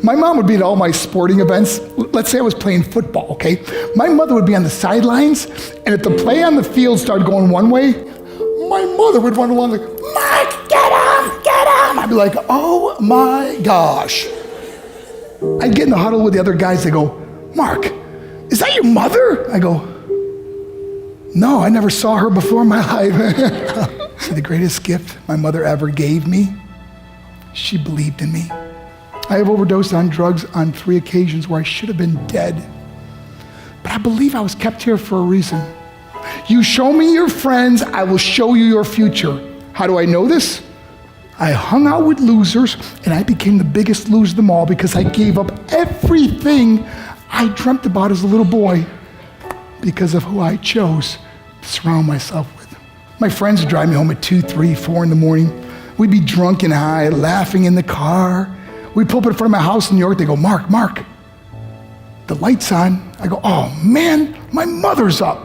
My mom would be at all my sporting events. Let's say I was playing football, okay? My mother would be on the sidelines, and if the play on the field started going one way, my mother would run along like, Mark, get him, get him. I'd be like, oh my gosh. I'd get in the huddle with the other guys. They go, Mark, is that your mother? I go, no, I never saw her before in my life. See, the greatest gift my mother ever gave me, she believed in me. I have overdosed on drugs on 3 occasions where I should have been dead. But I believe I was kept here for a reason. You show me your friends, I will show you your future. How do I know this? I hung out with losers, and I became the biggest loser of them all because I gave up everything I dreamt about as a little boy because of who I chose to surround myself with. My friends would drive me home at 2, 3, 4 in the morning. We'd be drunk and high, laughing in the car. We'd pull up in front of my house in New York. They go, Mark, the light's on. I go, oh man, my mother's up.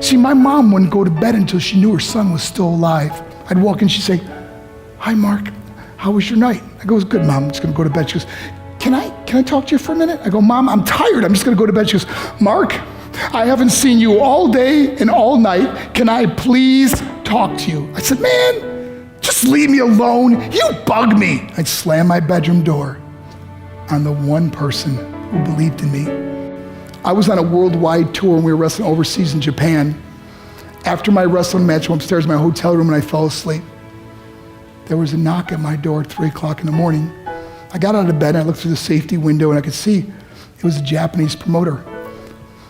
See, my mom wouldn't go to bed until she knew her son was still alive. I'd walk in, she'd say, hi, Mark, how was your night? I go, it was good, Mom, I'm just gonna go to bed. She goes, can I talk to you for a minute? I go, Mom, I'm tired, I'm just gonna go to bed. She goes, Mark, I haven't seen you all day and all night. Can I please talk to you? I said, man, just leave me alone. You bug me. I'd slam my bedroom door on the one person who believed in me. I was on a worldwide tour and we were wrestling overseas in Japan. After my wrestling match, I went upstairs in my hotel room and I fell asleep. There was a knock at my door at 3 o'clock in the morning. I got out of bed and I looked through the safety window and I could see it was a Japanese promoter.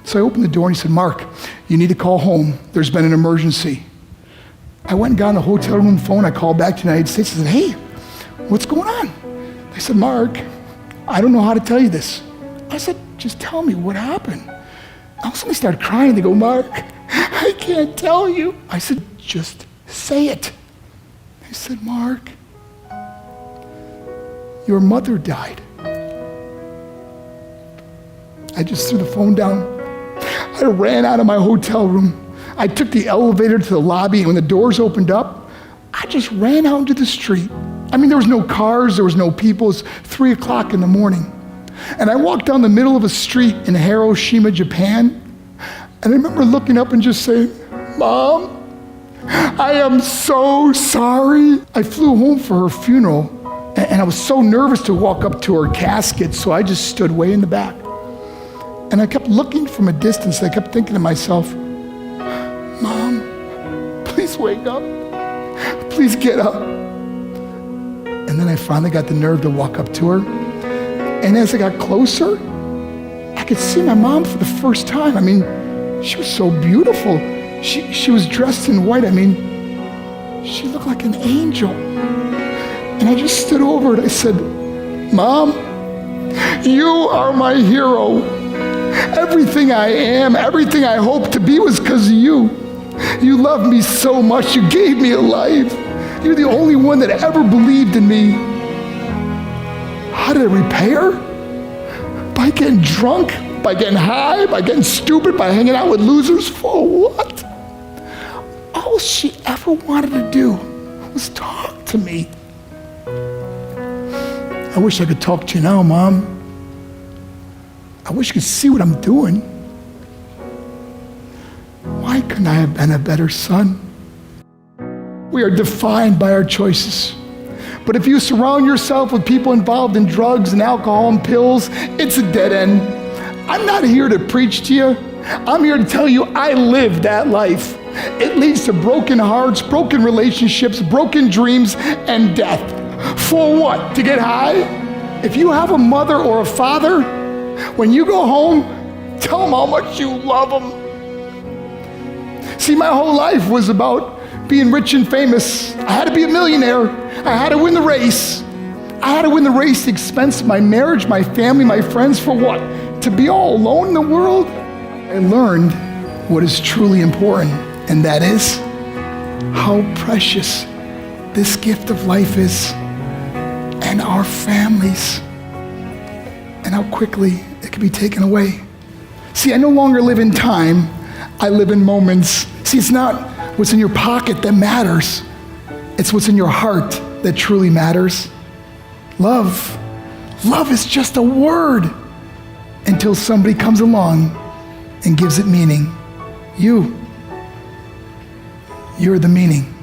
So I opened the door and he said, Mark, you need to call home. There's been an emergency. I went and got on the hotel room phone. I called back to the United States. I said, hey, what's going on? They said, Mark, I don't know how to tell you this. I said, just tell me what happened. All of a sudden they started crying. They go, Mark, I can't tell you. I said, just say it. They said, Mark, your mother died. I just threw the phone down. I ran out of my hotel room. I took the elevator to the lobby, and when the doors opened up, I just ran out into the street. I mean, there was no cars, there was no people. It was 3 o'clock in the morning. And I walked down the middle of a street in Hiroshima, Japan, and I remember looking up and just saying, Mom, I am so sorry. I flew home for her funeral, and I was so nervous to walk up to her casket, so I just stood way in the back. And I kept looking from a distance. I kept thinking to myself, Mom, please wake up. Please get up. And then I finally got the nerve to walk up to her. And as I got closer, I could see my mom for the first time. I mean, she was so beautiful. She was dressed in white. I mean, she looked like an angel. And I just stood over her and I said, Mom, you are my hero. Everything I am, everything I hope to be was because of you. You loved me so much. You gave me a life. You're the only one that ever believed in me. How did I repay her? By getting drunk, by getting high, by getting stupid, by hanging out with losers? For what? All she ever wanted to do was talk to me. I wish I could talk to you now, Mom. I wish you could see what I'm doing. Why couldn't I have been a better son? We are defined by our choices. But if you surround yourself with people involved in drugs and alcohol and pills, it's a dead end. I'm not here to preach to you. I'm here to tell you I lived that life. It leads to broken hearts, broken relationships, broken dreams, and death. For what? To get high? If you have a mother or a father, when you go home, tell them how much you love them. See, my whole life was about being rich and famous. I had to be a millionaire. I had to win the race. I had to win the race at the expense of my marriage, my family, my friends. For what? To be all alone in the world? I learned what is truly important, and that is how precious this gift of life is, and our families, and how quickly it can be taken away. See, I no longer live in time, I live in moments. See, it's not what's in your pocket that matters, it's what's in your heart that truly matters. Love Love is just a word until somebody comes along and gives it meaning. You're the meaning.